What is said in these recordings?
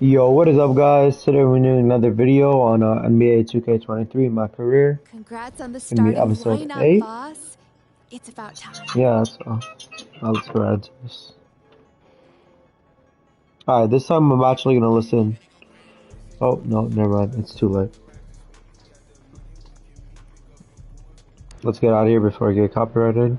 Yo, what is up, guys? Today we're doing another video on NBA 2K23, my career. Congrats on the Gonna be starting episode lineup, 8. boss. It's about time. Yeah, so let's go ahead to this. Alright, this time I'm actually gonna listen. Oh, no, never mind. It's too late. Let's get out of here before I get copyrighted.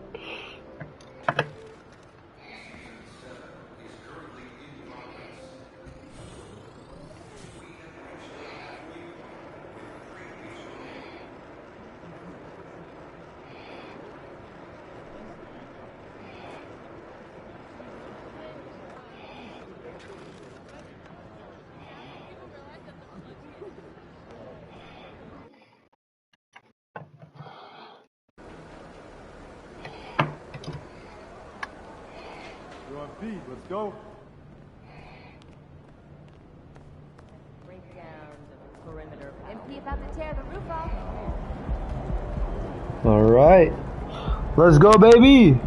You're on feet. Let's go. Break down the perimeter. MP about to tear the roof off. Alright. Let's go, baby!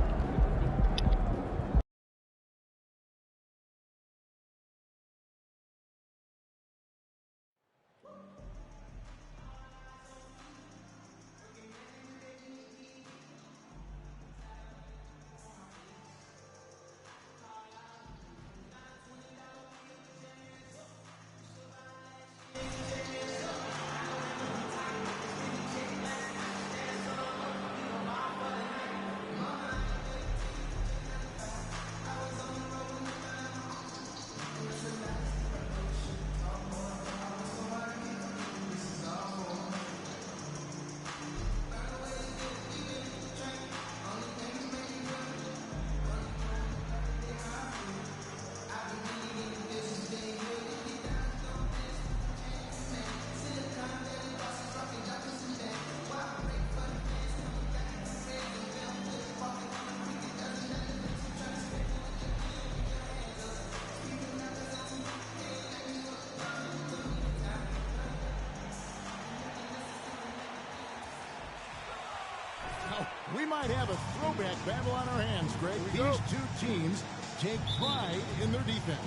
We might have a throwback battle on our hands, Greg. These two teams take pride in their defense.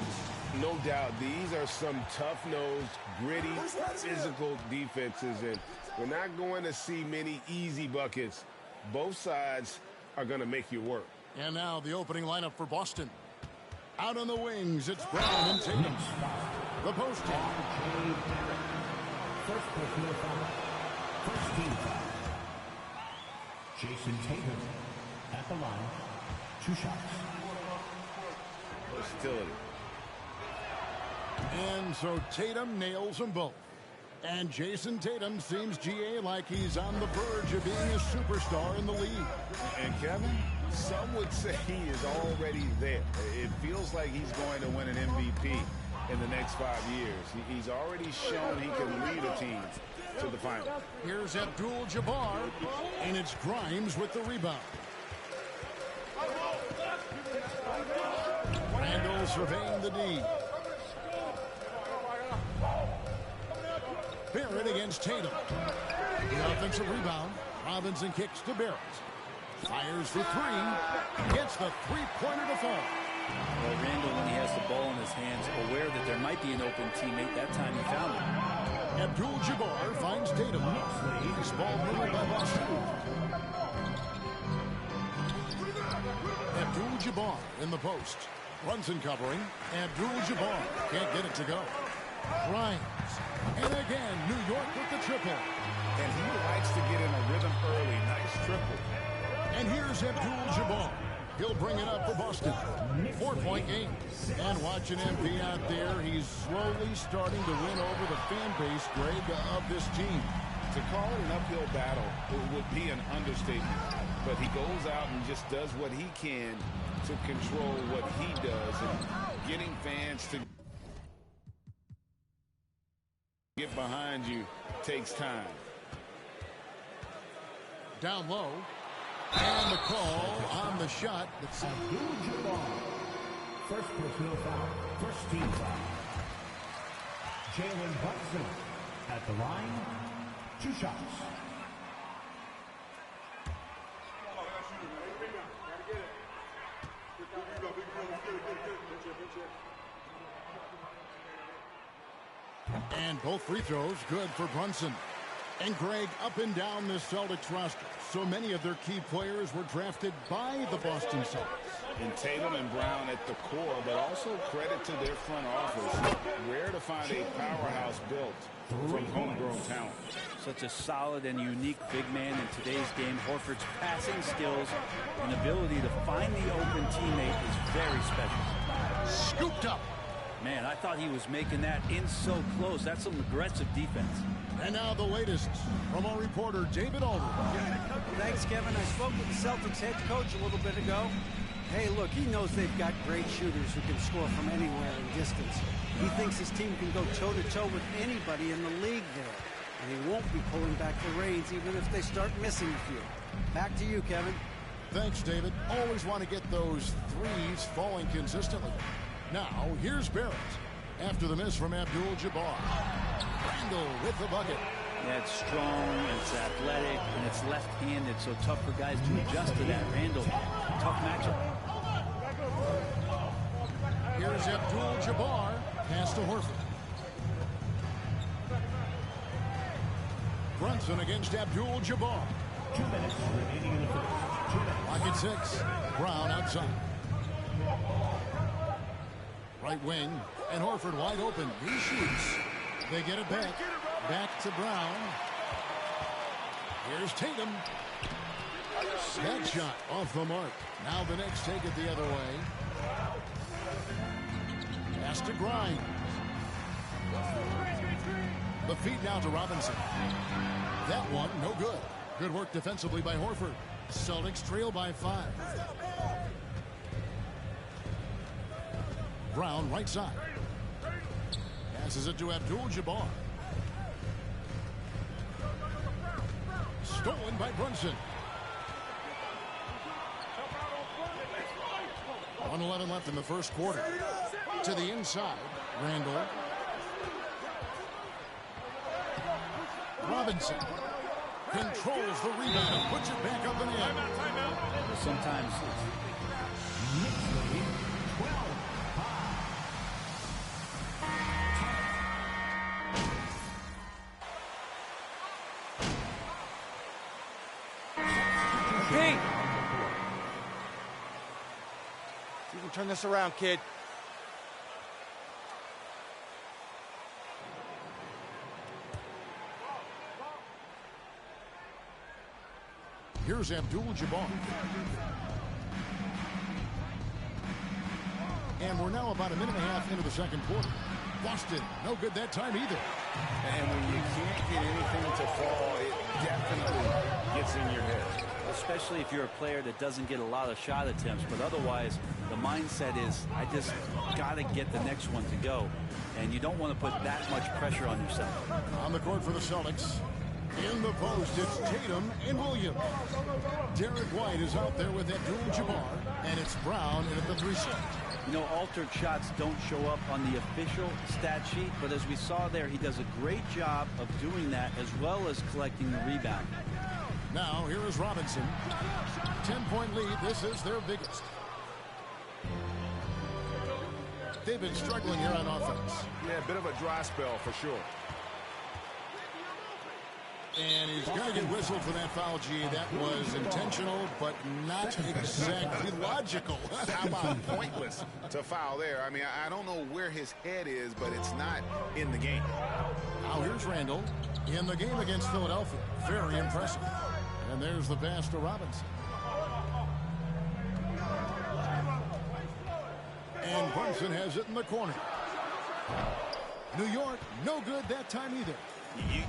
No doubt, these are some tough-nosed, gritty, physical defenses, and we're not going to see many easy buckets. Both sides are going to make you work. And now the opening lineup for Boston. Out on the wings, it's Brown and Tatum. The post tap. First personal foul. First team foul. Jason Tatum at the line. 2 shots. Versatility. And so Tatum nails them both. And Jason Tatum seems, GA, like he's on the verge of being a superstar in the league. And Kevin, some would say he is already there. It feels like he's going to win an MVP in the next 5 years. He's already shown he can lead a team to the final. Here's Abdul-Jabbar, and it's Grimes with the rebound. Randall surveying the D. Barrett against Tatum. The offensive rebound. Robinson kicks to Barrett. Fires for 3. Gets the three-pointer to fall. Well, Randall, when he has the ball in his hands, aware that there might be an open teammate, that time he found him. Abdul-Jabbar finds Tatum. He's ball moved by Boston. Abdul-Jabbar in the post. Brunson covering. Abdul-Jabbar can't get it to go. Grimes. And again, New York with the triple. And he likes to get in a rhythm early. Nice triple. And here's Abdul-Jabbar. He'll bring it up for Boston. 4-point game. And watching MP out there, he's slowly starting to win over the fan base, Greg, of this team. To call it an uphill battle, it would be an understatement. But he goes out and just does what he can to control what he does. And getting fans to get behind you takes time. Down low. And the call on the shot. That's Abdul-Jabbar. First personal foul. First team foul. Jalen Brunson at the line. 2 shots. And both free throws good for Brunson. And Greg, up and down this Celtics roster, so many of their key players were drafted by the Boston Celtics. And Tatum and Brown at the core, but also credit to their front office. Rare to find a powerhouse built from homegrown talent. Such a solid and unique big man in today's game. Horford's passing skills and ability to find the open teammate is very special. Scooped up. Man, I thought he was making that in so close. That's some aggressive defense. And now the latest from our reporter, David Aldridge. Thanks, Kevin. I spoke with the Celtics head coach a little bit ago. Hey, look, he knows they've got great shooters who can score from anywhere in distance. He thinks his team can go toe-to-toe with anybody in the league there. And he won't be pulling back the reins even if they start missing a few. Back to you, Kevin. Thanks, David. Always want to get those threes falling consistently. Now, here's Barrett. After the miss from Abdul-Jabbar. Randall with the bucket. Yeah, it's strong, it's athletic, and it's left-handed, so tough for guys to adjust to that. Randall, tough matchup. Here's Abdul-Jabbar. Pass to Horford. Brunson against Abdul-Jabbar. 2 minutes remaining in the first. 2 minutes. Lock at 6. Brown outside. Right wing, and Horford wide open. He shoots. They get it back. Back to Brown. Here's Tatum. That shot off the mark. Now the Knicks take it the other way. Pass to Grimes. The feed now to Robinson. That one, no good. Good work defensively by Horford. Celtics trail by 5. Brown right side. Passes it to Abdul-Jabbar. Stolen by Brunson. 1:11 left in the first quarter. To the inside. Randall. Robinson controls the rebound and puts it back up and in. Sometimes You can turn this around, kid. Here's Abdul-Jabbar. And we're now about a minute and a half into the second quarter. Boston, no good that time either. And when you can't get anything to fall, it definitely gets in your head. especially if you're a player that doesn't get a lot of shot attempts, but otherwise the mindset is I just got to get the next one to go, and you don't want to put that much pressure on yourself. On the court for the Celtics, in the post, it's Tatum and Williams. Derek White is out there with Abdul-Jabbar, and it's Brown in at the 3 spot. You know, altered shots don't show up on the official stat sheet, but as we saw there, he does a great job of doing that as well as collecting the rebound. Now, here is Robinson. 10-point lead. This is their biggest. They've been struggling here on offense. Yeah, a bit of a dry spell for sure. And he's going to get whistled for that foul, G. That was intentional, but not exactly logical. How about pointless to foul there? I mean, I don't know where his head is, but it's not in the game. Now here's Randall in the game against Philadelphia. Very impressive. And there's the pass to Robinson. And Brunson has it in the corner. New York, no good that time either.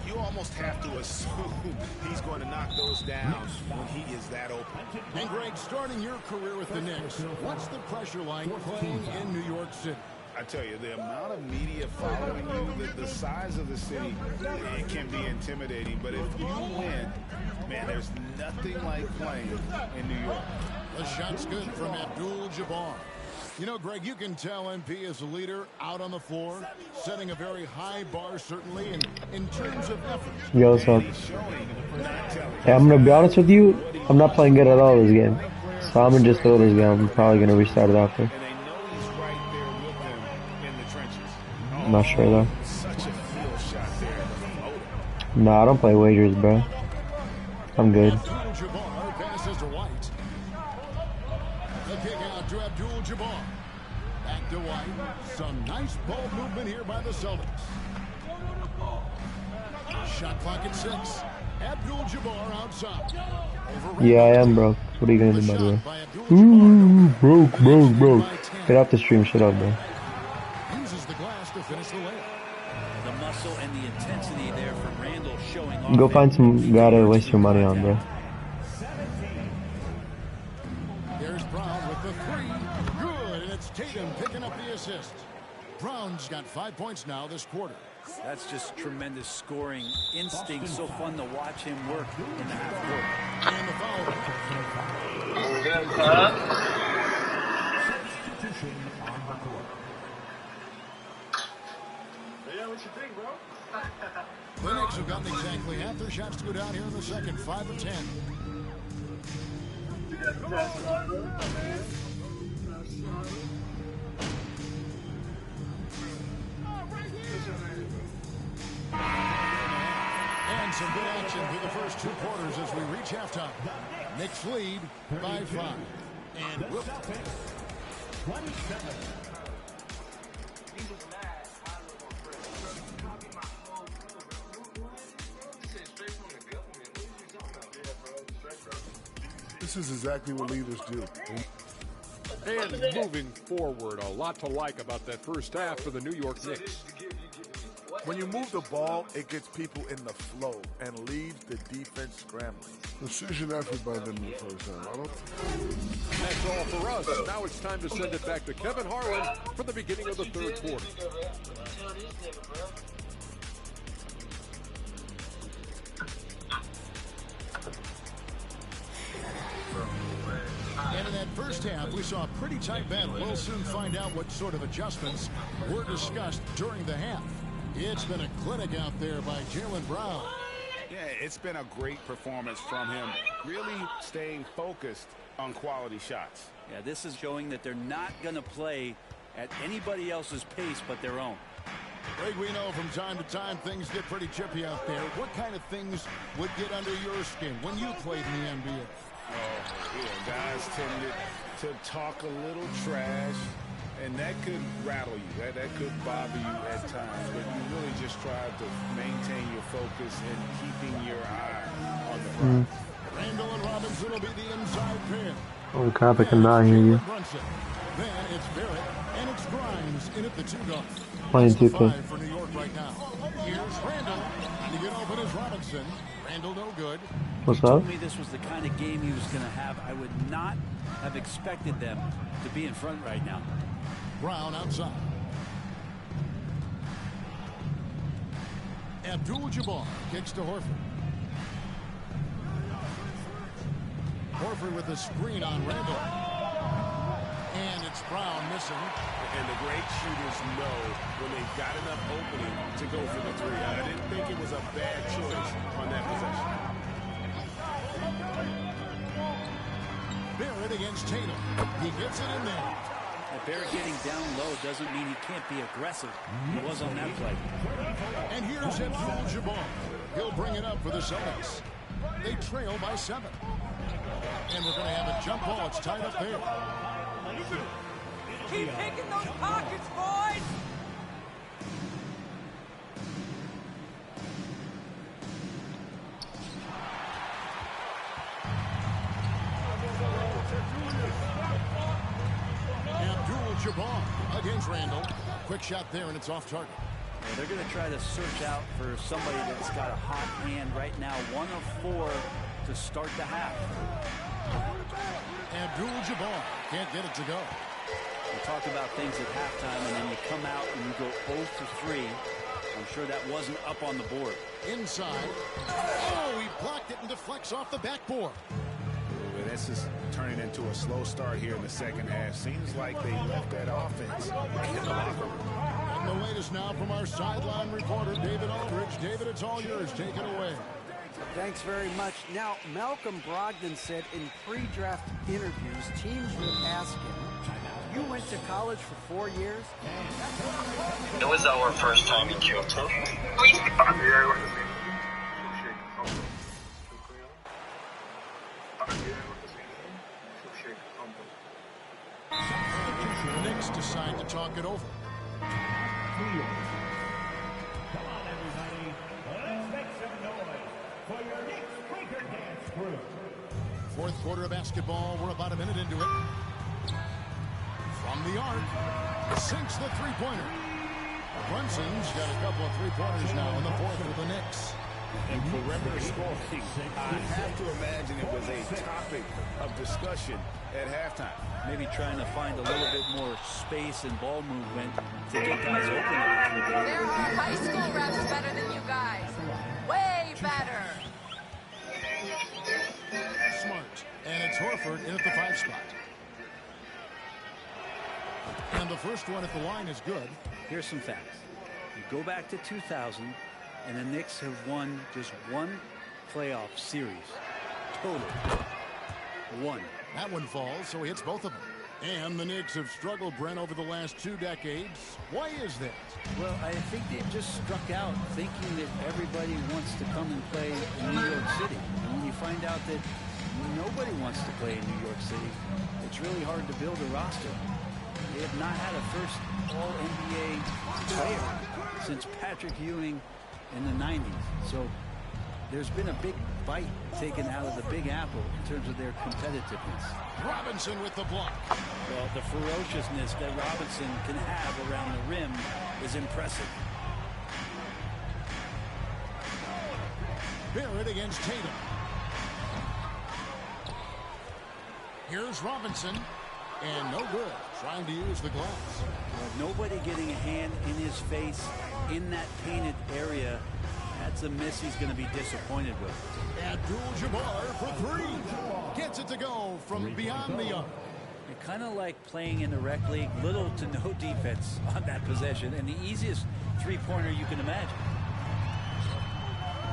You almost have to assume he's going to knock those down when he is that open. And Greg, starting your career with the Knicks, what's the pressure like playing in New York City? I tell you, the amount of media following you, the size of the city, it can be intimidating. But if you win, man, there's nothing like playing in New York. The shot's good from Abdul-Jabbar. You know, Greg, you can tell MP is a leader out on the floor, setting a very high bar, certainly, in terms of effort. Yo, what's up? Hey, I'm going to be honest with you, I'm not playing good at all this game. So I'm going to just throw this game. I'm probably going to restart it after. And they know he's right there with them in the trenches. I'm not sure, though. Such a feel Nah, I don't play wagers, bro. I'm good. Abdul-Jabbar passes to White. The kick out to Abdul-Jabbar. Back to White. Some nice ball movement here by the Celtics. Shot clock at 6. Abdul-Jabbar outside. Yeah, I am broke. What are you gonna do, by the way? Ooh, broke. Get off the stream. Shut up, bro. Uses the glass to finish the layup. The muscle and the intensity there from Randall showing off. Go find some guy to waste your money on, bro. There's Brown with the 3. Good, and it's Tatum picking up the assist. Brown's got 5 points now this quarter. That's just tremendous scoring instinct. So fun to watch him work in the half court. And the foul. Substitution on the court. Yeah, what you think, bro? The Knicks have gotten exactly half their shots to go down here in the second. 5 of 10. And some good action through the first 2 quarters as we reach halftime. Knicks lead by 5. And The Celtics, 27. This is exactly what leaders do. And moving forward, a lot to like about that first half for the New York Knicks. When you move the ball, it gets people in the flow and leaves the defense scrambling. Precision effort by them in the first half. That's all for us. Now it's time to send it back to Kevin Harlan for the beginning of the third quarter. And in that first half, we saw a pretty tight battle. We'll soon find out what sort of adjustments were discussed during the half. It's been a clinic out there by Jaylen Brown. Yeah, it's been a great performance from him. Really staying focused on quality shots. Yeah, this is showing that they're not going to play at anybody else's pace but their own. Greg, we know from time to time things get pretty chippy out there. What kind of things would get under your skin when you played in the NBA? Oh, yeah, guys tended to talk a little trash, and that could rattle you. That could bother you at times, but you really just try to maintain your focus and keeping your eye on the prize. Randall and Robinson will be the inside pair. Oh crap, I cannot hear you. Then it's Barrett, and it's Grimes in at the 2 guard. Playing That's the 2K. 5 for New York right now. Here's Randall. And to get open is Robinson. Randall no good. What's He up? told me this was the kind of game he was going to have. I would not have expected them to be in front right now. Brown outside. Abdul-Jabbar kicks to Horford. Horford with a screen on Randall. And it's Brown missing. And the great shooters know when they've got enough opening to go for the 3. I didn't think it was a bad choice on that possession. Barrett against Tatum. He gets it in there. If Barrett getting down low doesn't mean he can't be aggressive. He was on that play. And here's Abdul-Jabbar. He'll bring it up for the Celtics. They trail by 7. And we're going to have a jump ball. It's tied up there. Keep picking those pockets, boys! Abdul-Jabbar against Randall. Quick shot there, and it's off target. Yeah, they're going to try to search out for somebody that's got a hot hand right now. 1 of 4 to start the half. Abdul-Jabbar can't get it to go. We talk about things at halftime, and then you come out and you go 0 for 3. I'm sure that wasn't up on the board. Inside. Oh, he blocked it and deflects off the backboard. This is turning into a slow start here in the second half. Seems like they left that offense in the locker room. And the latest now from our sideline reporter, David Aldridge. David, it's all yours. Take it away. Thanks very much. Now, Malcolm Brogdon said in pre-draft interviews, teams would ask him, you went to college for 4 years? It was our first time in Kyoto. talk it over. Come on, everybody. Let's make some noise for your Knicks Breaker Dance crew. Fourth quarter of basketball. We're about a minute into it. From the arc, sinks the three-pointer. Brunson's got a couple of three-pointers now in the fourth for the Knicks. And perimeter scoring, I have to imagine it was a topic of discussion at halftime. Maybe trying to find a little bit more space and ball movement to get guys open. There are high school refs better than you guys. Way better. Smart. And it's Horford in at the 5 spot. And the first one at the line is good. Here's some facts. You go back to 2000, and the Knicks have won just one playoff series. Total. One. That one falls, so he hits both of them. And the Knicks have struggled, Brent, over the last 2 decades. Why is that? Well, I think they've just struck out thinking that everybody wants to come and play in New York City. And when you find out that nobody wants to play in New York City, it's really hard to build a roster. They have not had a first All-NBA player since Patrick Ewing in the 90s. So there's been a big bite taken out of the Big Apple in terms of their competitiveness. Robinson with the block. Well, the ferociousness that Robinson can have around the rim is impressive. Barrett against Tatum. Here's Robinson. And no good. Trying to use the glass. Well, nobody getting a hand in his face in that painted area. That's a miss he's going to be disappointed with. Abdul-Jabbar for 3. Gets it to go from beyond the arc. Kind of like playing in the rec league, little to no defense on that possession, and the easiest three-pointer you can imagine.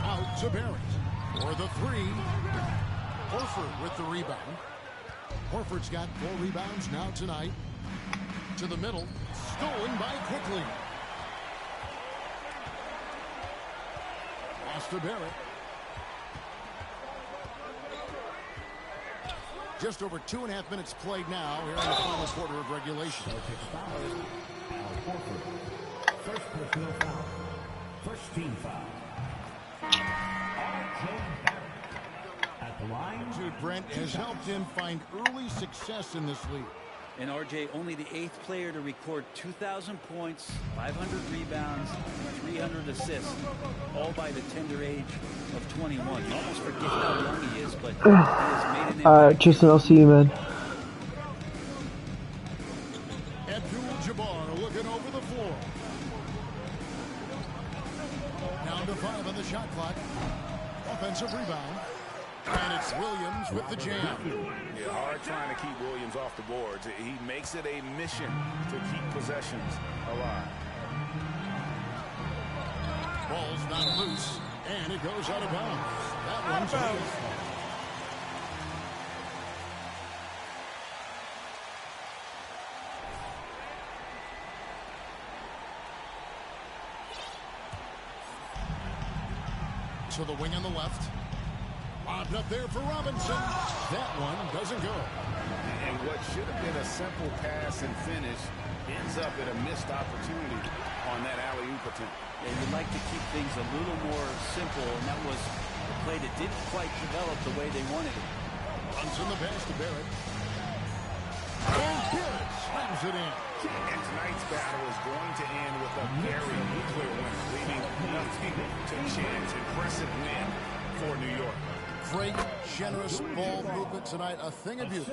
Out to Barrett for the 3. Horford with the rebound. Horford's got 4 rebounds now tonight. To the middle, stolen by Quickly. Pass to Barrett. Just over 2.5 minutes played now here in the final quarter of regulation. First personal foul. First team foul. At the line, Brent has helped him find early success in this league. And RJ, only the 8th player to record 2,000 points, 500 rebounds, 300 assists, all by the tender age of 21. You almost forget how young he is, but he has made an impact. Alright, Tristan, I'll see you, man. Abdul-Jabbar looking over the floor. Down to 5 on the shot clock. Offensive rebound. And it's Williams with the jam. Yeah, hard trying to keep Williams off the boards. He makes it a mission to keep possessions alive. Ball's not loose, and it goes out of bounds. That one's loose. To the wing on the left. Lobbed up there for Robinson. That one doesn't go. And what should have been a simple pass and finish ends up in a missed opportunity on that alley-oop attempt. Yeah, you'd like to keep things a little more simple, and that was a play that didn't quite develop the way they wanted it. Runs in the pass to Barrett. And Barrett slams it in. And tonight's battle is going to end with a very clear winner, leaving nothing to chance. Impressive win for New York. Great, generous ball movement tonight. A thing of beauty.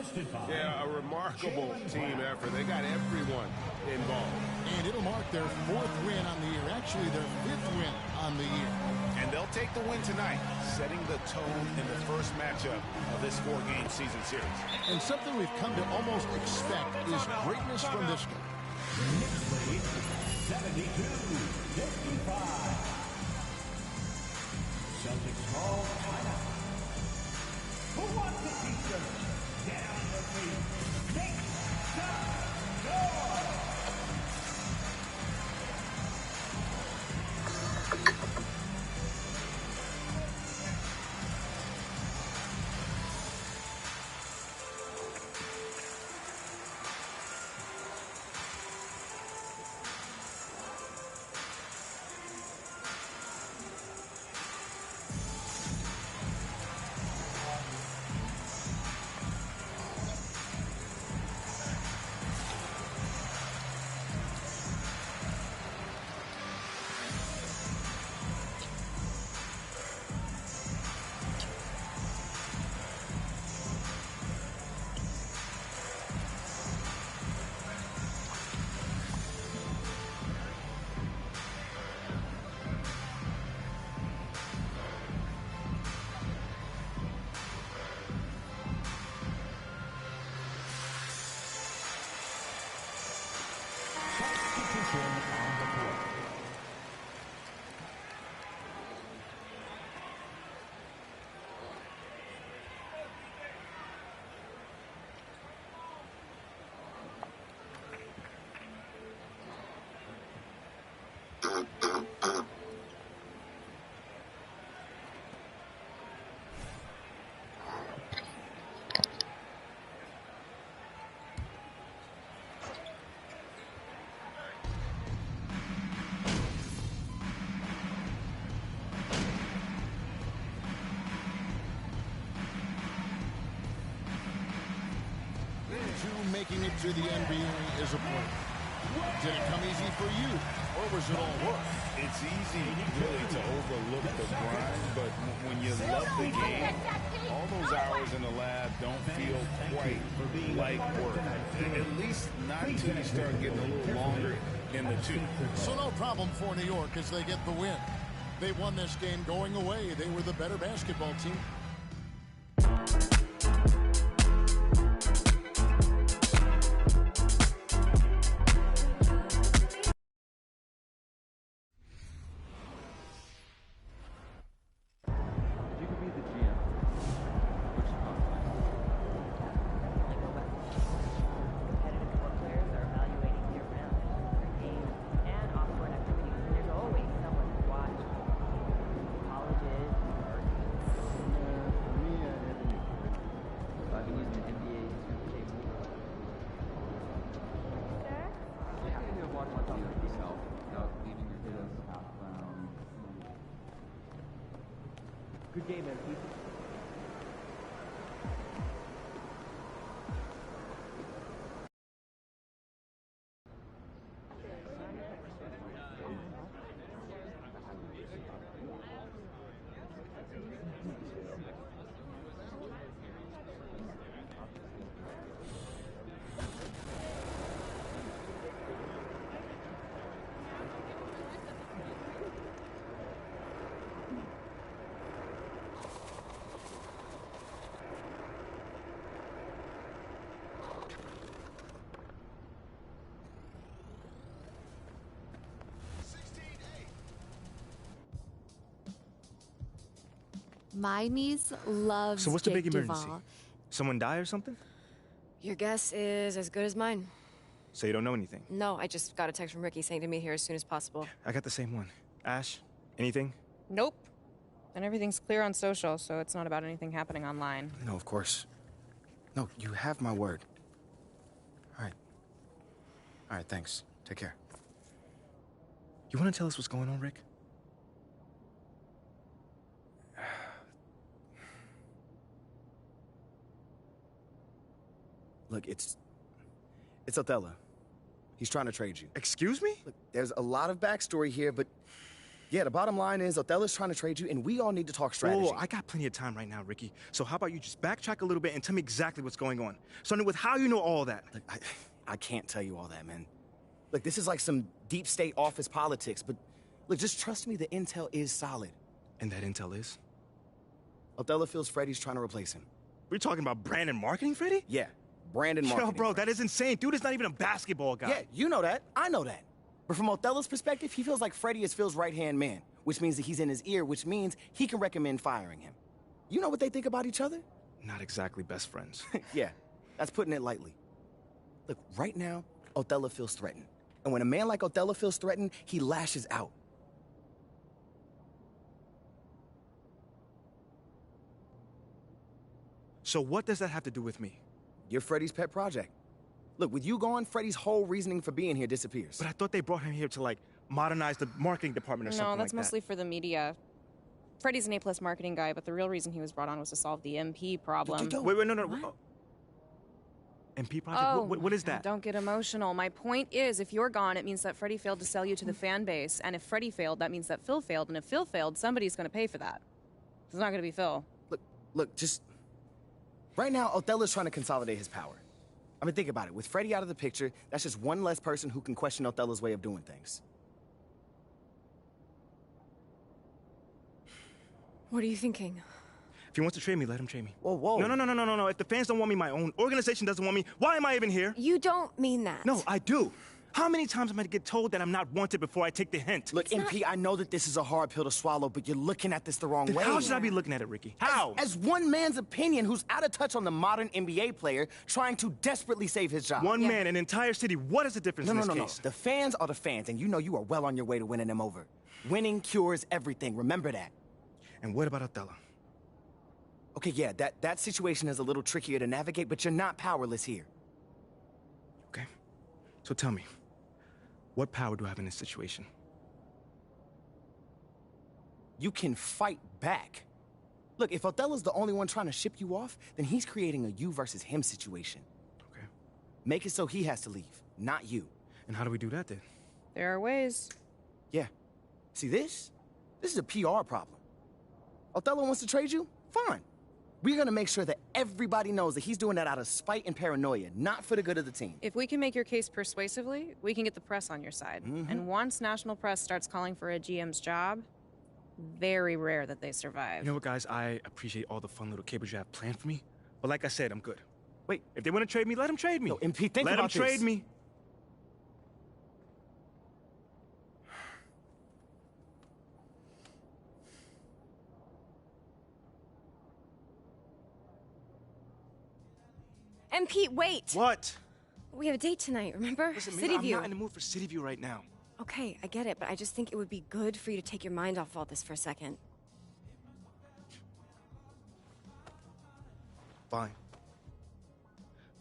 Yeah, a remarkable team effort. They got everyone involved. And it'll mark their 4th win on the year. Actually, their 5th win on the year. And they'll take the win tonight, setting the tone in the first matchup of this 4-game season series. And something we've come to almost expect is greatness from this game. Knicks lead 72-55. Celtics ball timeout. Who wants to beat them? Down the feet. Knicks, score! making it to the NBA as a player? Did it come easy for you, or was it all work? It's easy, really, to overlook the grind, but when you love the game, all those hours in the lab don't feel quite like work. At least not until you start getting a little longer in the tooth. So no problem for New York as they get the win. They won this game going away. They were the better basketball team. Good game, MP. My niece loves So what's the big Jake emergency? Duvall. Someone die or something? Your guess is as good as mine. So you don't know anything? No, I just got a text from Ricky saying to meet here as soon as possible. I got the same one. Ash, anything? Nope. And everything's clear on social, so it's not about anything happening online. No, of course. No, you have my word. All right. All right, thanks. Take care. You want to tell us what's going on, Rick? Look, it's Othello. He's trying to trade you. Excuse me? Look, there's a lot of backstory here, but yeah, the bottom line is Othello's trying to trade you, and we all need to talk strategy. Oh, I got plenty of time right now, Ricky. So how about you just backtrack a little bit and tell me exactly what's going on? Starting with how you know all that. Look, I can't tell you all that, man. Look, this is like some deep state office politics, but look, just trust me, the intel is solid. And that intel is? Othello feels Freddie's trying to replace him. We're talking about brand marketing, Freddie? Yeah, brand marketing. Yo, bro, that is insane. Dude is not even a basketball guy. Yeah, you know that. I know that. But from Othello's perspective, he feels like Freddie is Phil's right-hand man, which means that he's in his ear, which means he can recommend firing him. You know what they think about each other? Not exactly best friends. Yeah, that's putting it lightly. Look, right now, Othello feels threatened. And when a man like Othello feels threatened, he lashes out. So what does that have to do with me? You're Freddie's pet project. Look, with you gone, Freddie's whole reasoning for being here disappears. But I thought they brought him here to, like, modernize the marketing department or something like that. No, that's mostly for the media. Freddie's an A-plus marketing guy, but the real reason he was brought on was to solve the MP problem. Wait, no. MP project? Oh, what is that? Don't get emotional. My point is, if you're gone, it means that Freddie failed to sell you to the fan base. And if Freddie failed, that means that Phil failed. And if Phil failed, somebody's going to pay for that. It's not going to be Phil. Look, just... Right now, Othello's trying to consolidate his power. I mean, think about it. With Freddie out of the picture, that's just one less person who can question Othello's way of doing things. What are you thinking? If he wants to trade me, let him trade me. Whoa. No. If the fans don't want me, my own organization doesn't want me, why am I even here? You don't mean that. No, I do. How many times am I to get told that I'm not wanted before I take the hint? Look, MP, I know that this is a hard pill to swallow, but you're looking at this the wrong way. How should I be looking at it, Ricky? How? As one man's opinion who's out of touch on the modern NBA player trying to desperately save his job. One man, an entire city. What is the difference in this case? No. The fans are the fans, and you know you are well on your way to winning them over. Winning cures everything. Remember that. And what about Othello? Okay, yeah, that situation is a little trickier to navigate, but you're not powerless here. Okay. So tell me, what power do I have in this situation? You can fight back. Look, if Othello's the only one trying to ship you off, then he's creating a you versus him situation. Okay. Make it so he has to leave, not you. And how do we do that then? There are ways. Yeah. See, this is a PR problem. Othello wants to trade you? Fine. We're gonna make sure that everybody knows that he's doing that out of spite and paranoia, not for the good of the team. If we can make your case persuasively, we can get the press on your side. And once national press starts calling for a GM's job, very rare that they survive. You know what, guys? I appreciate all the fun little capers you have planned for me. But like I said, I'm good. Wait, if they want to trade me, let them trade me. No, MP, think let about them trade this. me. MP, wait! What? We have a date tonight, remember? Listen, City I'm View. not in the mood for City View right now. Okay, I get it, but I just think it would be good for you to take your mind off all this for a second. Fine.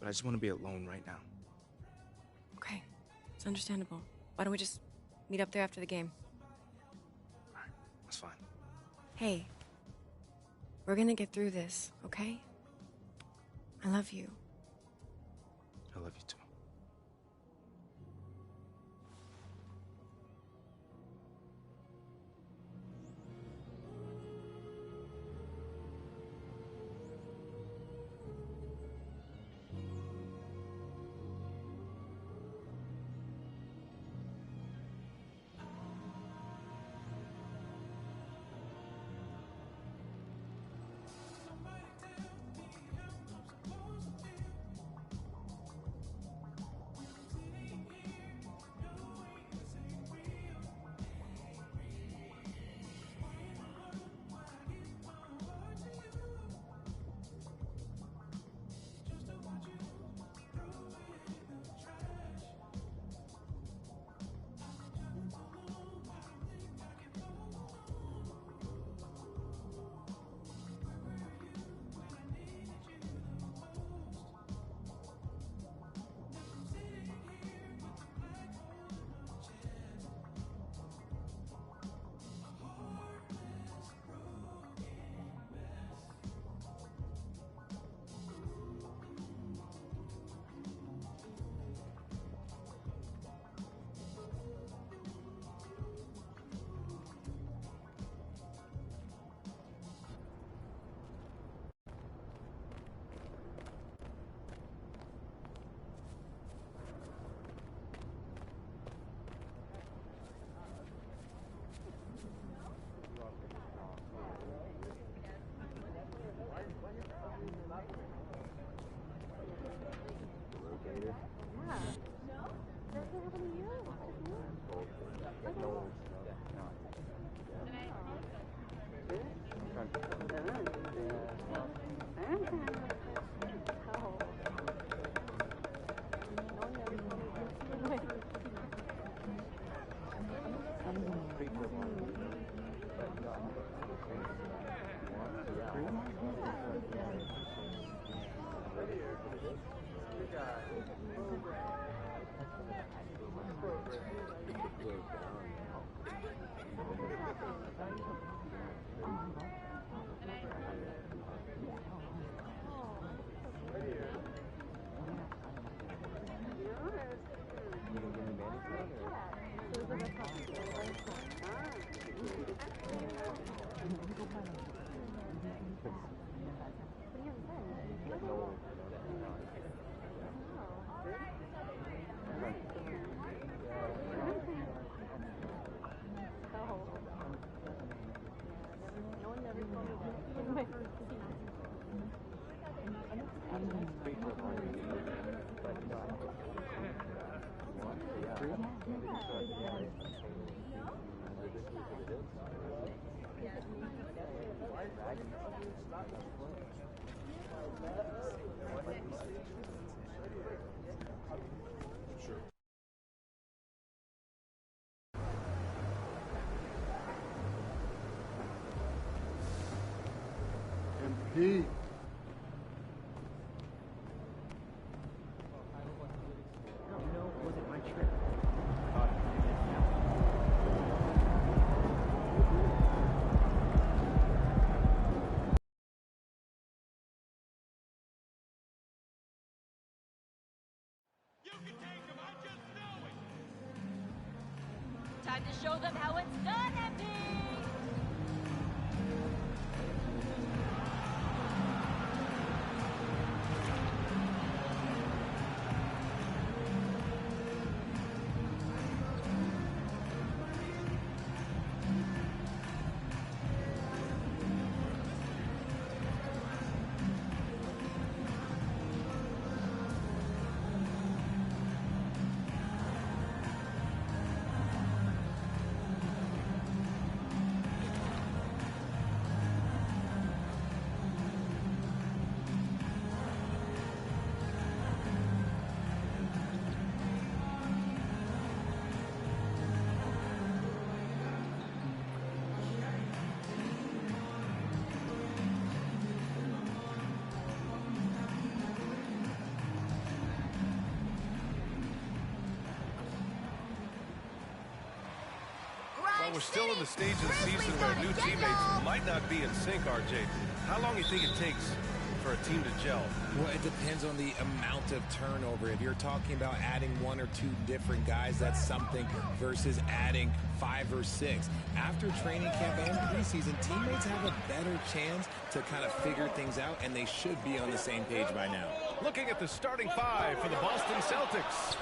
But I just want to be alone right now. Okay, it's understandable. Why don't we just meet up there after the game? Alright, that's fine. Hey, we're gonna get through this, okay? I love you. I love you too. MP. Time to show them how it's done, MP! Well, we're still in the stage of the season where new teammates might not be in sync, RJ. How long do you think it takes for a team to gel? Well, it depends on the amount of turnover. If you're talking about adding 1 or 2 different guys, that's something, versus adding 5 or 6. After training camp and preseason, teammates have a better chance to kind of figure things out, and they should be on the same page by now. Looking at the starting 5 for the Boston Celtics.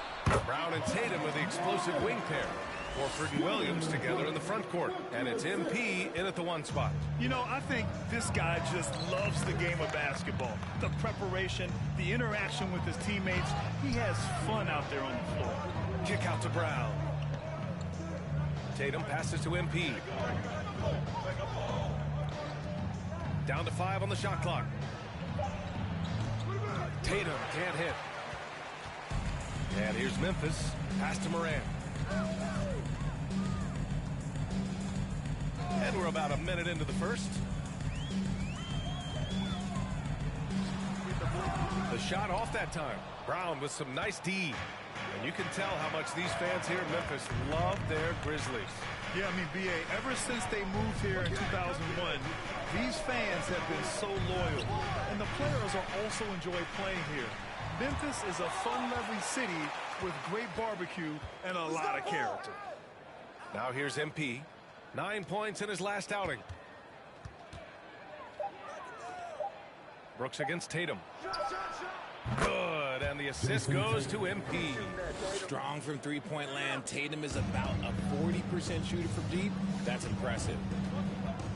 Brown and Tatum with the explosive wing pair. Horford and Williams together in the front court. And it's MP in at the 1 spot. You know, I think this guy just loves the game of basketball. The preparation, the interaction with his teammates. He has fun out there on the floor. Kick out to Brown. Tatum passes to MP. Down to 5 on the shot clock. Tatum can't hit. And here's Memphis. Pass to Morant. And we're about a minute into the first. The shot off that time. Brown with some nice D. And you can tell how much these fans here in Memphis love their Grizzlies. Yeah, I mean, B.A., ever since they moved here in 2001, these fans have been so loyal. And the players are also enjoy playing here. Memphis is a fun-loving city with great barbecue and a lot of character. Now here's MP. 9 points in his last outing. Brooks against Tatum. Good, and the assist goes to MP. Strong from three-point land. Tatum is about a 40% shooter from deep. That's impressive.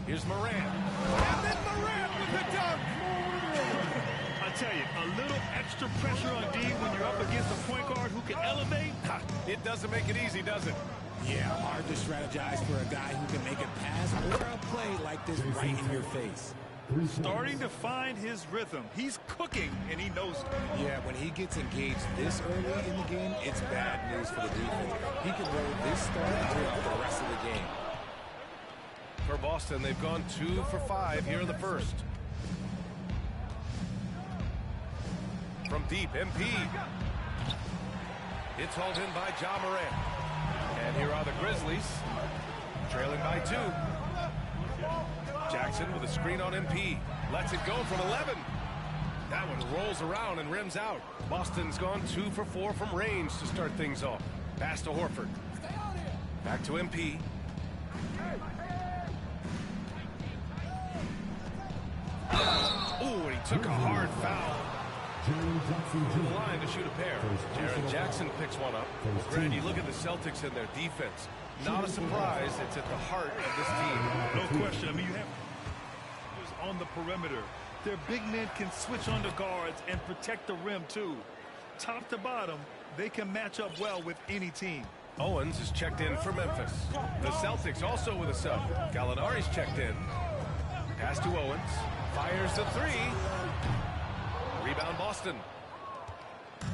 Here's Morant. And then Morant with the dunk. I tell you, a little extra pressure on D when you're up against a point guard who can elevate. It doesn't make it easy, does it? Yeah, hard to strategize for a guy who can make a pass or a play like this right in your face. Starting to find his rhythm. He's cooking, and he knows it. Yeah, when he gets engaged this early in the game, it's bad news for the defense. He can roll this start throughout the rest of the game. For Boston, they've gone 2 for 5 here in the first. From deep, MP. It's hauled in by Ja Morant. And here are the Grizzlies, trailing by 2. Jackson with a screen on MP. Lets it go from 11. That one rolls around and rims out. Boston's gone 2 for 4 from range to start things off. Pass to Horford. Back to MP. Oh, he took a hard foul. From the line to shoot a pair. Jaren Jackson picks one up. Grant, you look at the Celtics and their defense. Not a surprise. It's at the heart of this team. No question. I mean, you have on the perimeter. Their big men can switch under guards and protect the rim, too. Top to bottom, they can match up well with any team. Owens is checked in for Memphis. The Celtics also with a sub. Gallinari's checked in. Pass to Owens. Fires the 3. Rebound Boston.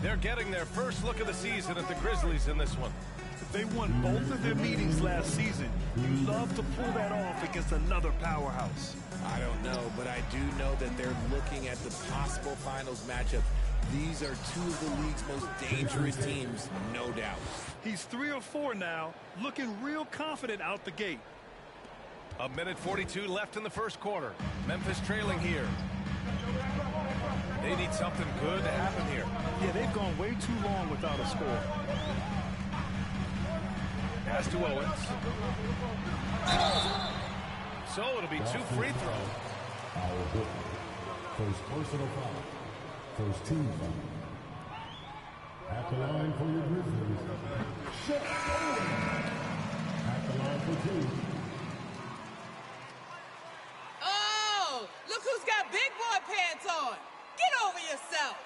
They're getting their first look of the season at the Grizzlies in this one. They won both of their meetings last season. You love to pull that off against another powerhouse. I don't know, but I do know that they're looking at the possible finals matchup. These are 2 of the league's most dangerous teams, no doubt. He's 3 or 4 now, looking real confident out the gate. A minute 42 left in the first quarter. Memphis trailing here. They need something good to happen here. Yeah, they've gone way too long without a score. Pass to Owens. So it'll be 2 free throws. First personal foul. First team foul. At the line for your Grizzlies. At the line for 2. Oh, look who's got big boy pants on. Get over yourself.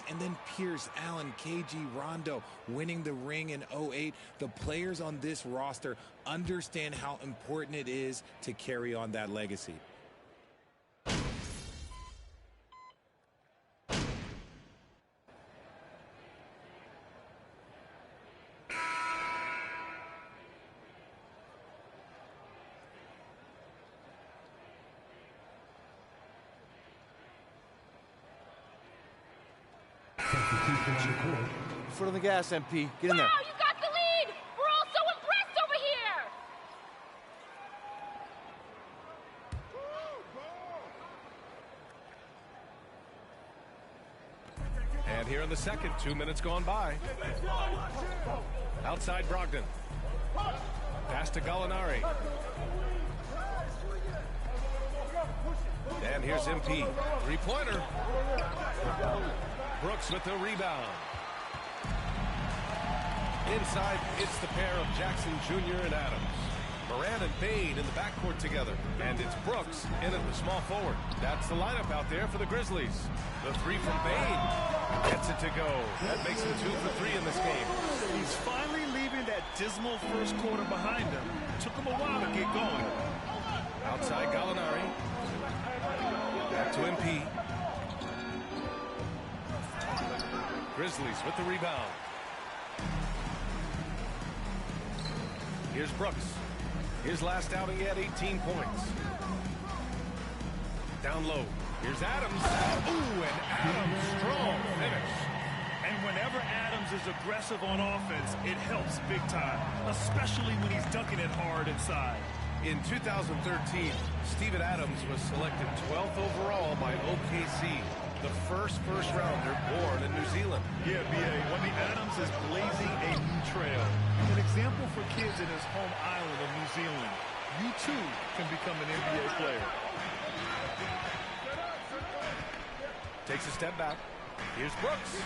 And then Pierce, Allen, KG, Rondo winning the ring in 08. The players on this roster understand how important it is to carry on that legacy. Foot on the gas, MP. Get in there. Wow, you got the lead. We're all so impressed over here. And here in the second, 2 minutes gone by. Outside Brogdon. Pass to Gallinari. And here's MP. Three-pointer. Brooks with the rebound. Inside, it's the pair of Jackson Jr. and Adams. Moran and Bane in the backcourt together. And it's Brooks in at the small forward. That's the lineup out there for the Grizzlies. The three from Bane gets it to go. That makes him 2 for 3 in this game. He's finally leaving that dismal first quarter behind him. Took him a while to get going. Outside Gallinari. Back to MP. Grizzlies with the rebound. Here's Brooks. His last outing, he had 18 points. Down low. Here's Adams. Ooh, and Adams, strong finish. And whenever Adams is aggressive on offense, it helps big time, especially when he's dunking it hard inside. In 2013, Steven Adams was selected 12th overall by OKC, the first rounder born in New Zealand. Yeah, B.A. Adams is blazing a new trail. An example for kids in his home island of New Zealand. You, too, can become an NBA player. Takes a step back. Here's Brooks.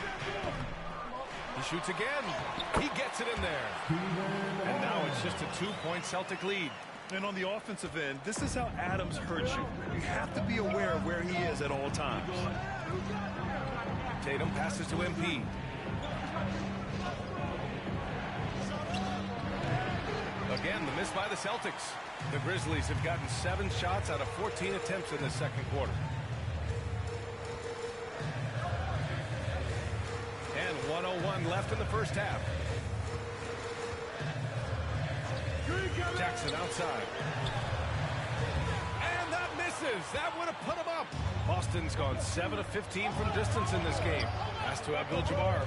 He shoots again. He gets it in there. And now it's just a 2-point Celtic lead. And on the offensive end, this is how Adams hurts you. You have to be aware of where he is at all times. Tatum passes to MP. Again, the miss by the Celtics. The Grizzlies have gotten 7 shots out of 14 attempts in this second quarter. And 1:01 left in the first half. Jackson outside. And that misses. That would have put him up. Boston's gone 7 of 15 from distance in this game. Pass to Abdul-Jabbar.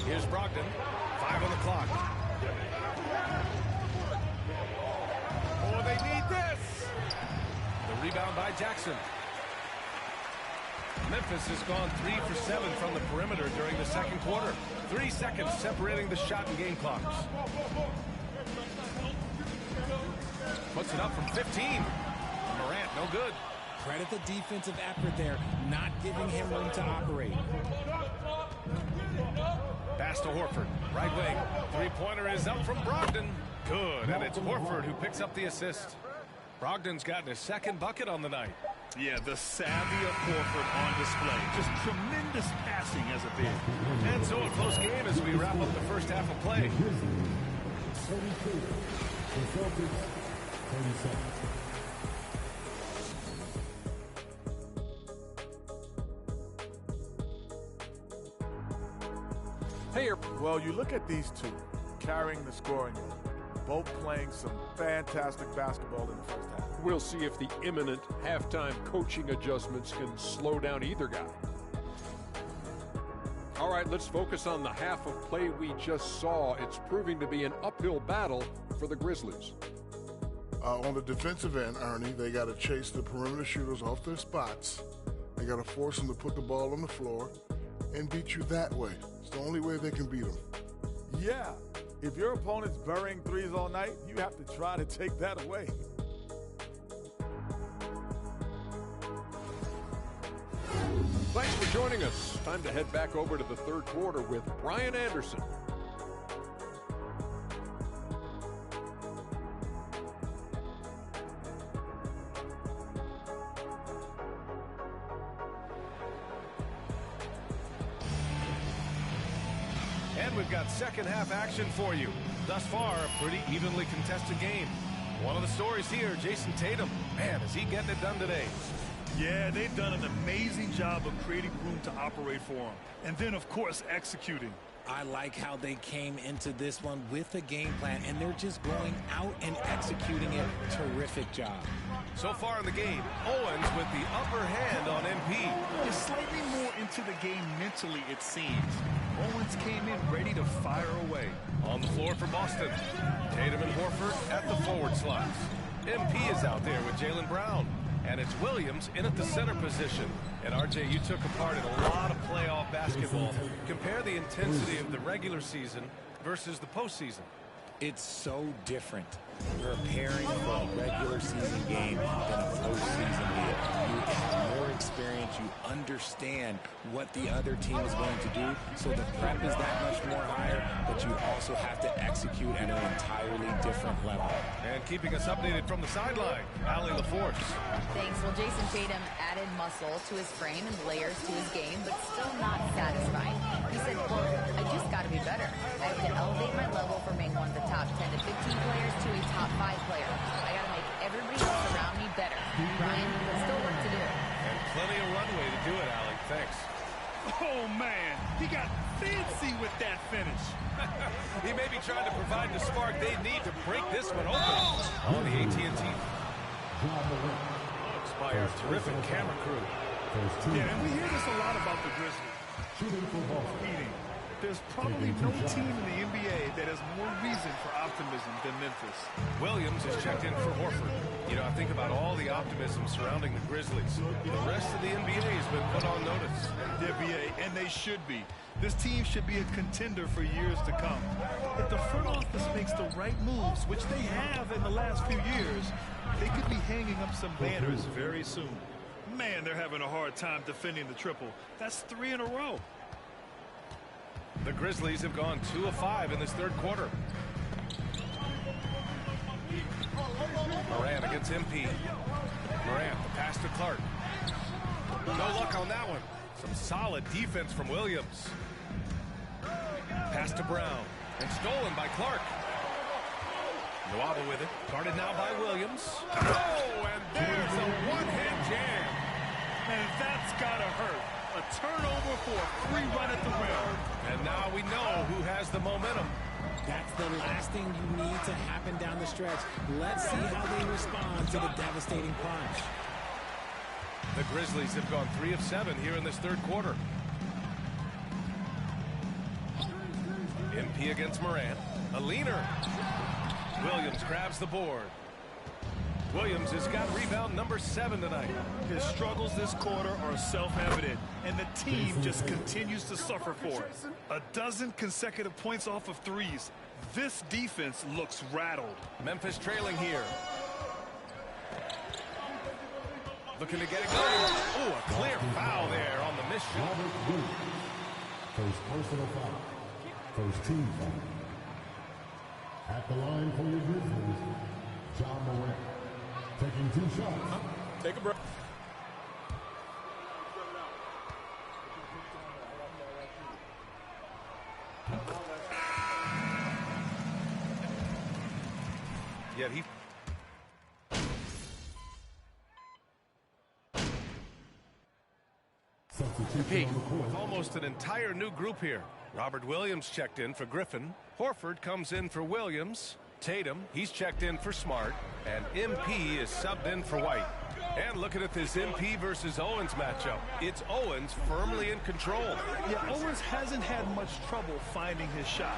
Here's Brogdon. 5 on the clock. Oh, they need this. The rebound by Jackson. Memphis has gone 3 for 7 from the perimeter during the second quarter. 3 seconds separating the shot and game clocks. Puts it up from 15. Morant, no good. Credit the defensive effort there, not giving him room to operate. Pass to Horford. Right wing. Three-pointer is up from Brogdon. Good, and it's Horford who picks up the assist. Brogdon's gotten his second bucket on the night. Yeah, the savvy of Horford on display. Just tremendous passing as a big. And so a close game as we wrap up the first half of play. 32. The Celtics, 37. Hey, well, you look at these two carrying the scoring load, both playing some fantastic basketball in the first half. We'll see if the imminent halftime coaching adjustments can slow down either guy. All right, let's focus on the half of play we just saw. It's proving to be an uphill battle for the Grizzlies. On the defensive end, Ernie, they got to chase the perimeter shooters off their spots. They got to force them to put the ball on the floor and beat you that way. It's the only way they can beat them. Yeah, if your opponent's burying threes all night, you have to try to take that away. Thanks for joining us. Time to head back over to the third quarter with Brian Anderson. And we've got second half action for you. Thus far, a pretty evenly contested game. One of the stories here, Jason Tatum. Man, is he getting it done today? Yeah, they've done an amazing job of creating room to operate for him. And then, of course, executing. I like how they came into this one with a game plan, and they're just going out and executing it. Terrific job. So far in the game, Owens with the upper hand on MP. Is slightly more into the game mentally, it seems. Owens came in ready to fire away. On the floor for Boston, Tatum and Horford at the forward slots. MP is out there with Jaylen Brown. And it's Williams in at the center position. And RJ, you took a part in a lot of playoff basketball. Compare the intensity of the regular season versus the postseason. It's so different. You're preparing for a regular season game than a postseason game. You have more experience. You understand what the other team is going to do. So the prep is that much more higher, but you also have to execute at an entirely different level. And keeping us updated from the sideline, Allie LaForce. Thanks. Well, Jason Tatum added muscle to his frame and layers to his game, but still not satisfied. He said, quote, I just got to be better. I have to elevate my level from being one of the top 10 to 15 players to a top 5 player. I got to make everybody else around me better. Brian, still work to do. And plenty of runway to do it, Allie. Thanks. Oh, man. He got fancy with that finish. He may be trying to provide the spark they need to break this one open on the AT&T. Looks by our terrific camera crew. Yeah, and we hear this a lot about the Grizzlies. Meaning, there's probably no team in the NBA that has more reason for optimism than Memphis. Williams is checked in for Horford. You know, I think about all the optimism surrounding the Grizzlies. The rest of the NBA has been put on notice. The NBA, and they should be. This team should be a contender for years to come. If the front office makes the right moves, which they have in the last few years, they could be hanging up some banners very soon. Man, they're having a hard time defending the triple. That's 3 in a row. The Grizzlies have gone 2 of 5 in this third quarter. Morant against MP. Morant, the pass to Clark. No luck on that one. Some solid defense from Williams. Pass to Brown. And stolen by Clark. Nwaba with it. Guarded now by Williams. Oh, and there's a one-hand jam. And that's gotta hurt. A turnover for a free run at the rim. And now we know who has the momentum. That's the last thing you need to happen down the stretch. Let's see how they respond to the devastating punch. The Grizzlies have gone 3 of 7 here in this third quarter. MP against Morant. A leaner. Williams grabs the board. Williams has got rebound number 7 tonight. His struggles this quarter are self-evident, and the team just continues to suffer for it. 12 consecutive points off of threes. This defense looks rattled. Memphis trailing here. Looking to get it going. Oh, a clear foul there on the miss shot. First personal foul. First team foul. At the line for your Grizzlies, John Morant. Taking 2 shots. Take a break. Yet he... With almost an entire new group here. Robert Williams checked in for Griffin. Horford comes in for Williams. Tatum, he's checked in for Smart. And MP is subbed in for White. And looking at this MP versus Owens matchup, it's Owens firmly in control. Yeah, Owens hasn't had much trouble finding his shot,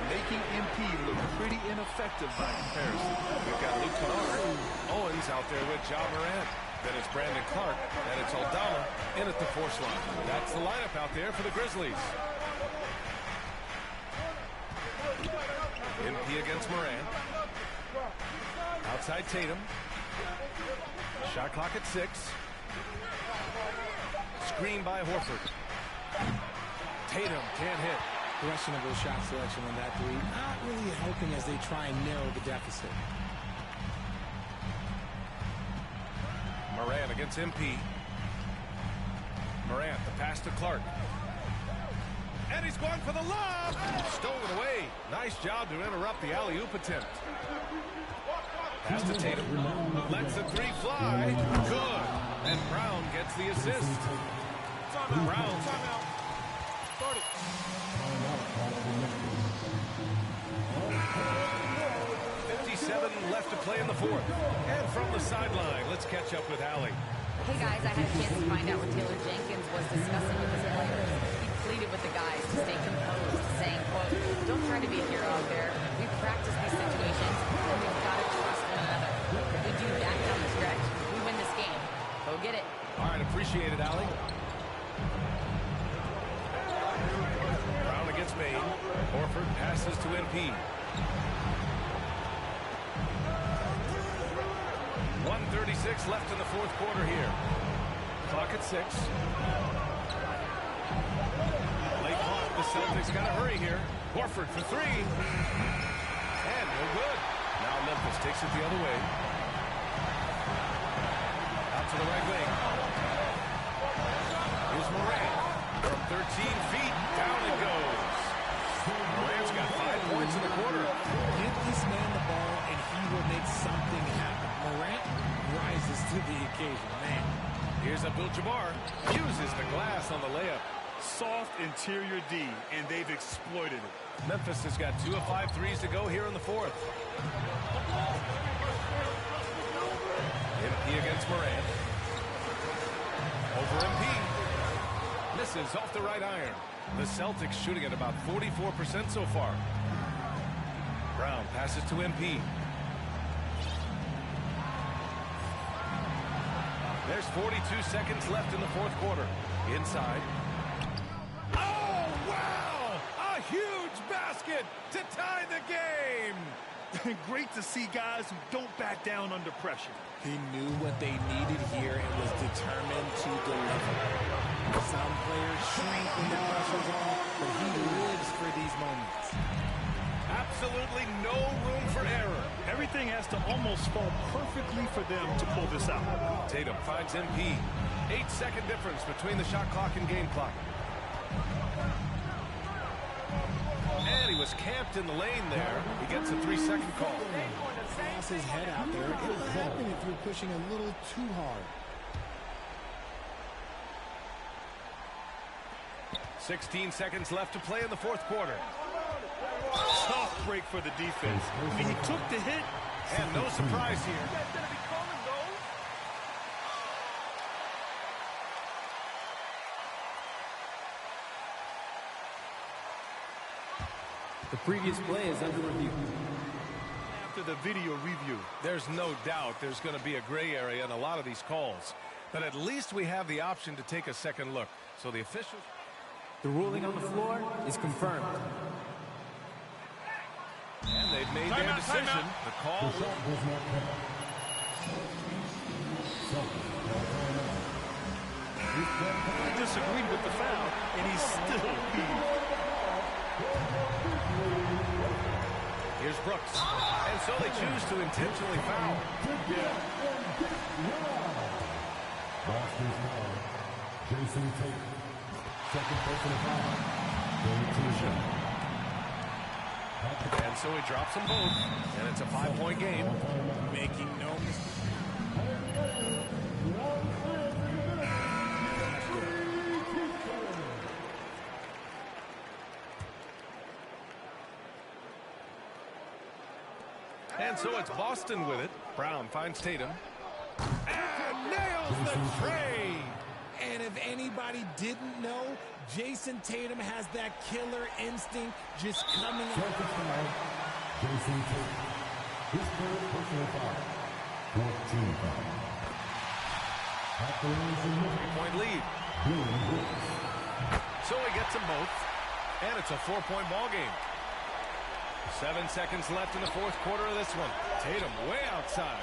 making MP look pretty ineffective by comparison. We've got Luke Kennard. Owens out there with John Moran. Then it's Brandon Clark, and it's Aldama in at the force line. That's the lineup out there for the Grizzlies. MP against Moran. Outside Tatum. Shot clock at 6. Screen by Horford. Tatum can't hit. Questionable shot selection on that three. Not really helping as they try and narrow the deficit. Moran against MP. Morant, the pass to Clark. And he's going for the lob. Stolen away. Nice job to interrupt the alley-oop attempt. Pass to Tatum. Lets the three fly. Good. And Brown gets the assist. Brown. 57 left to play in the fourth. And from the sideline, let's catch up with Allie. Hey guys, I had a chance to find out what Taylor Jenkins was discussing with his players. He pleaded with the guys to stay composed, saying, quote, "Don't try to be a hero out there. We practice these situations, and we've got to trust one another. If we do that down the stretch, we win this game. Go get it." All right, appreciate it, Allie. Brown against Maine. Horford passes to MP. 1:36 left in the fourth quarter here. Clock at 6. Late clock. The Celtics got to hurry here. Horford for 3. And no good. Now Memphis takes it the other way. Out to the right wing. Here's Morant. From 13 feet. Down it goes. Morant's got 5 points in the quarter. Give this man the ball and he will make something happen. Morant rises to the occasion, man. Here's Abdul-Jabbar. Uses the glass on the layup. Soft interior D, and they've exploited it. Memphis has got 2 of 5 threes to go here in the fourth. MP against Morant. Over MP. Misses off the right iron. The Celtics shooting at about 44% so far. Brown passes to MP. There's 42 seconds left in the fourth quarter. Inside. Oh, wow! A huge basket to tie the game! Great to see guys who don't back down under pressure. He knew what they needed here and was determined to deliver. Some players shrink when the pressure's on, but he lives for these moments. Absolutely no room for error. Everything has to almost fall perfectly for them to pull this out. Tatum finds MP. 8-second difference between the shot clock and game clock. And he was camped in the lane there. He gets a 3-second call. Toss his head out there. It'll happen if you're pushing a little too hard. 16 seconds left to play in the fourth quarter. Tough break for the defense. I mean, he took the hit. And no surprise here. The previous play is under review. After the video review. There's no doubt there's going to be a gray area in a lot of these calls. But at least we have the option to take a second look. So the officials... The ruling on the floor is confirmed. And they've made their decision. The call... He disagreed with the foul, and he's still beat. Here's Brooks. And so they choose to intentionally foul. Boston's foul. Jason Tatum. Second personal foul. Going to the shot. And so he drops them both. And it's a 5-point game. Making no mistake. And so it's Boston with it. Brown finds Tatum. And nails trade. And if anybody didn't know, Jason Tatum has that killer instinct just coming out. Jason Tatum. His third personal foul. 14 foul. At the line for 3-point lead. So he gets them both, and it's a 4-point ball game. 7 seconds left in the fourth quarter of this one. Tatum way outside.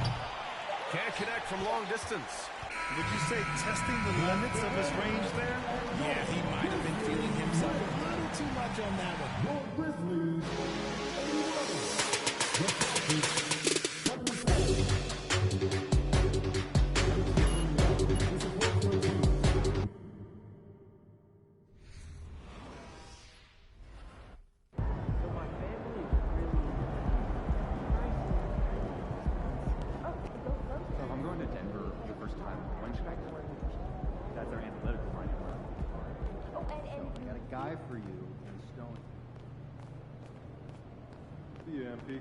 Can't connect from long distance. Would you say testing the limits of his range there? Yeah, he might have been feeling himself a little too much on that one. Your Grizzlies. Guy for you in Stone. See you, MP.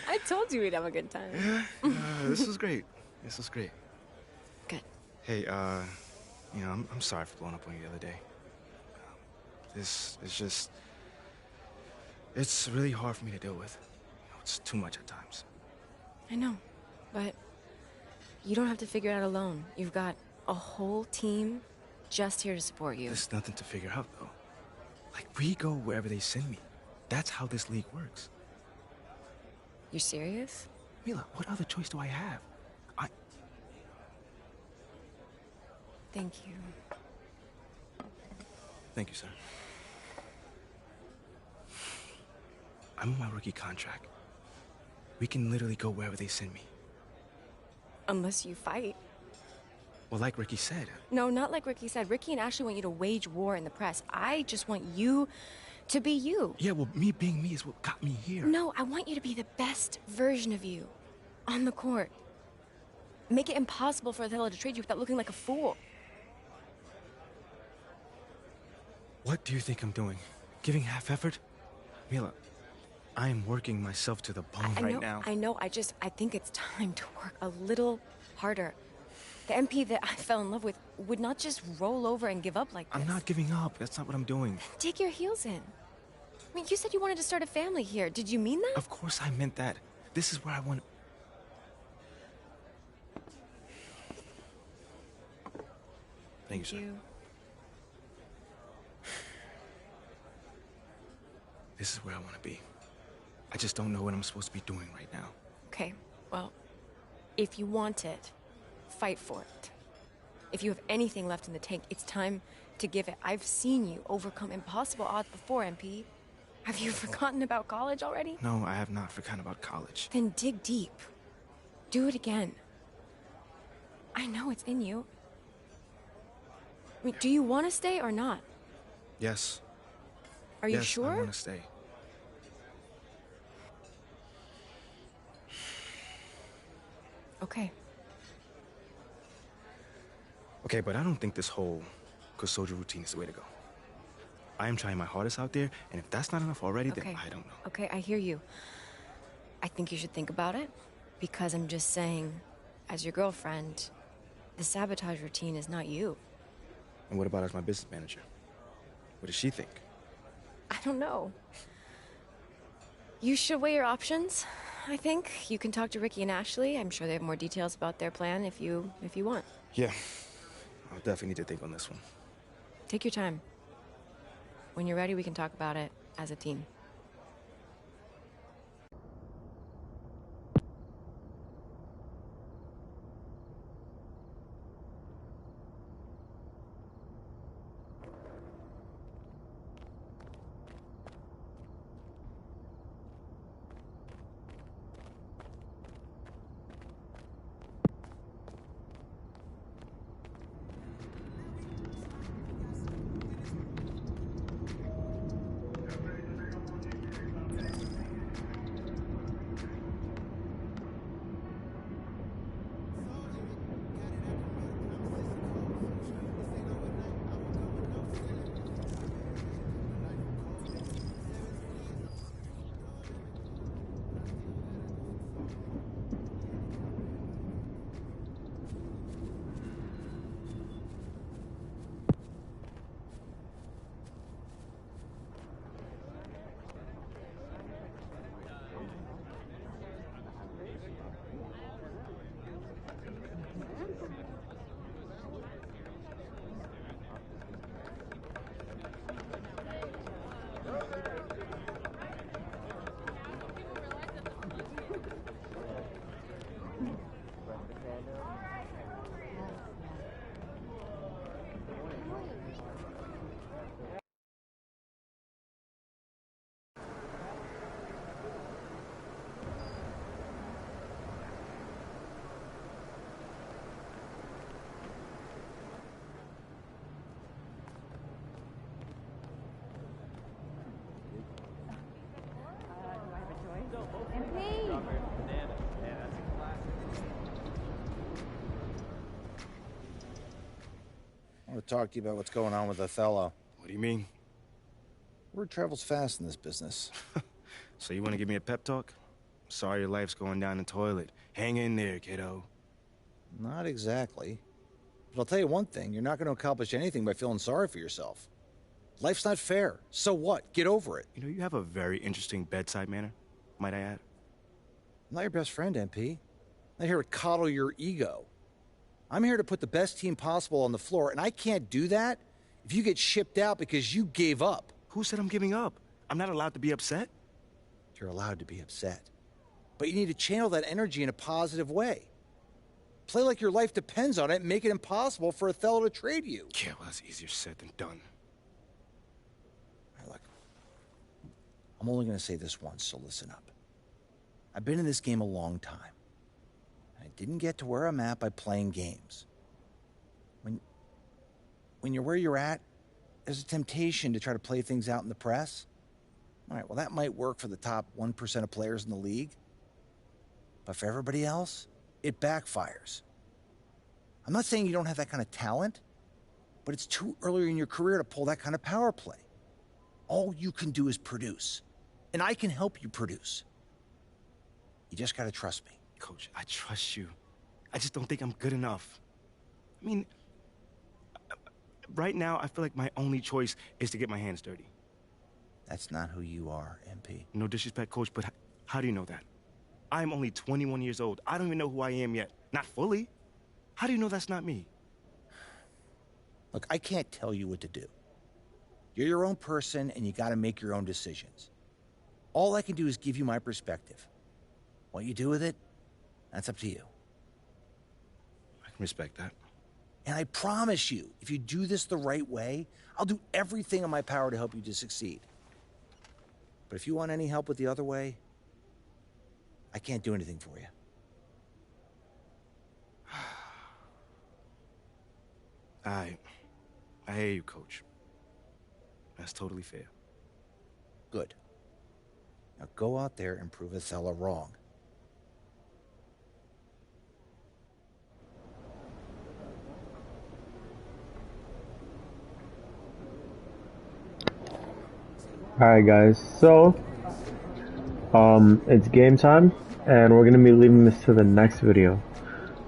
I told you we'd have a good time. This was great. This was great. Good. Hey, you know, I'm sorry for blowing up on you the other day. This is just, it's really hard for me to deal with. You know, it's too much at times. I know, but you don't have to figure it out alone. You've got a whole team just here to support you. There's nothing to figure out, though. Like, we go wherever they send me. That's how this league works. You're serious? Mila, what other choice do I have? Thank you. Thank you, sir. I'm on my rookie contract. We can literally go wherever they send me. Unless you fight. Well, like Ricky said. No, not like Ricky said. Ricky and Ashley want you to wage war in the press. I just want you to be you. Yeah, well, me being me is what got me here. No, I want you to be the best version of you on the court. Make it impossible for Othello to trade you without looking like a fool. What do you think I'm doing? Giving half effort? Mila, I am working myself to the bone right now. I know. I think it's time to work a little harder. The MP that I fell in love with would not just roll over and give up like this. I'm not giving up. That's not what I'm doing. Dig your heels in. I mean, you said you wanted to start a family here. Did you mean that? Of course I meant that. This is where I want... Thank you, sir. This is where I want to be. I just don't know what I'm supposed to be doing right now. Okay, well, if you want it, fight for it. If you have anything left in the tank, it's time to give it. I've seen you overcome impossible odds before, MP. Have you forgotten about college already? No, I have not forgotten about college. Then dig deep. Do it again. I know it's in you. I mean, do you want to stay or not? Yes. Are you yes, sure? I want to stay. Okay. Okay, but I don't think this whole custodial routine is the way to go. I am trying my hardest out there, and if that's not enough already, then I don't know. Okay, I hear you. I think you should think about it, because I'm just saying, as your girlfriend, the sabotage routine is not you. And what about as my business manager? What does she think? I don't know. You should weigh your options, I think. You can talk to Ricky and Ashley. I'm sure they have more details about their plan if you want. Yeah, I'll definitely need to think on this one. Take your time. When you're ready, we can talk about it as a team. I want to talk to you about what's going on with Othello. What do you mean? Word travels fast in this business. So you want to give me a pep talk? Sorry your life's going down the toilet. Hang in there, kiddo. Not exactly. But I'll tell you one thing, you're not going to accomplish anything by feeling sorry for yourself. Life's not fair. So what? Get over it. You know, you have a very interesting bedside manner, might I add. I'm not your best friend, MP. I'm not here to coddle your ego. I'm here to put the best team possible on the floor, and I can't do that if you get shipped out because you gave up. Who said I'm giving up? I'm not allowed to be upset? You're allowed to be upset. But you need to channel that energy in a positive way. Play like your life depends on it and make it impossible for Othello to trade you. Yeah, well, that's easier said than done. All right, look. I'm only going to say this once, so listen up. I've been in this game a long time. I didn't get to where I'm at by playing games. When you're where you're at, there's a temptation to try to play things out in the press. All right, well, that might work for the top 1% of players in the league. But for everybody else, it backfires. I'm not saying you don't have that kind of talent, but it's too early in your career to pull that kind of power play. All you can do is produce. And I can help you produce. You just gotta trust me. Coach, I trust you. I just don't think I'm good enough. I mean, right now, I feel like my only choice is to get my hands dirty. That's not who you are, MP. No disrespect, Coach, but how do you know that? I'm only 21 years old. I don't even know who I am yet. Not fully. How do you know that's not me? Look, I can't tell you what to do. You're your own person, and you gotta make your own decisions. All I can do is give you my perspective. What you do with it, that's up to you. I can respect that. And I promise you, if you do this the right way, I'll do everything in my power to help you to succeed. But if you want any help with the other way, I can't do anything for you. I hear you, Coach. That's totally fair. Good. Now go out there and prove Othello wrong. Alright guys, so it's game time and we're gonna be leaving this to the next video.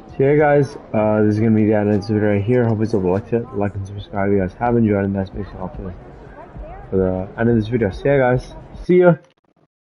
So yeah guys, this is gonna be the end of this video right here. Hope it's able to like and subscribe if you guys have enjoyed, and that's basically all for the end of this video. So yeah guys, see ya.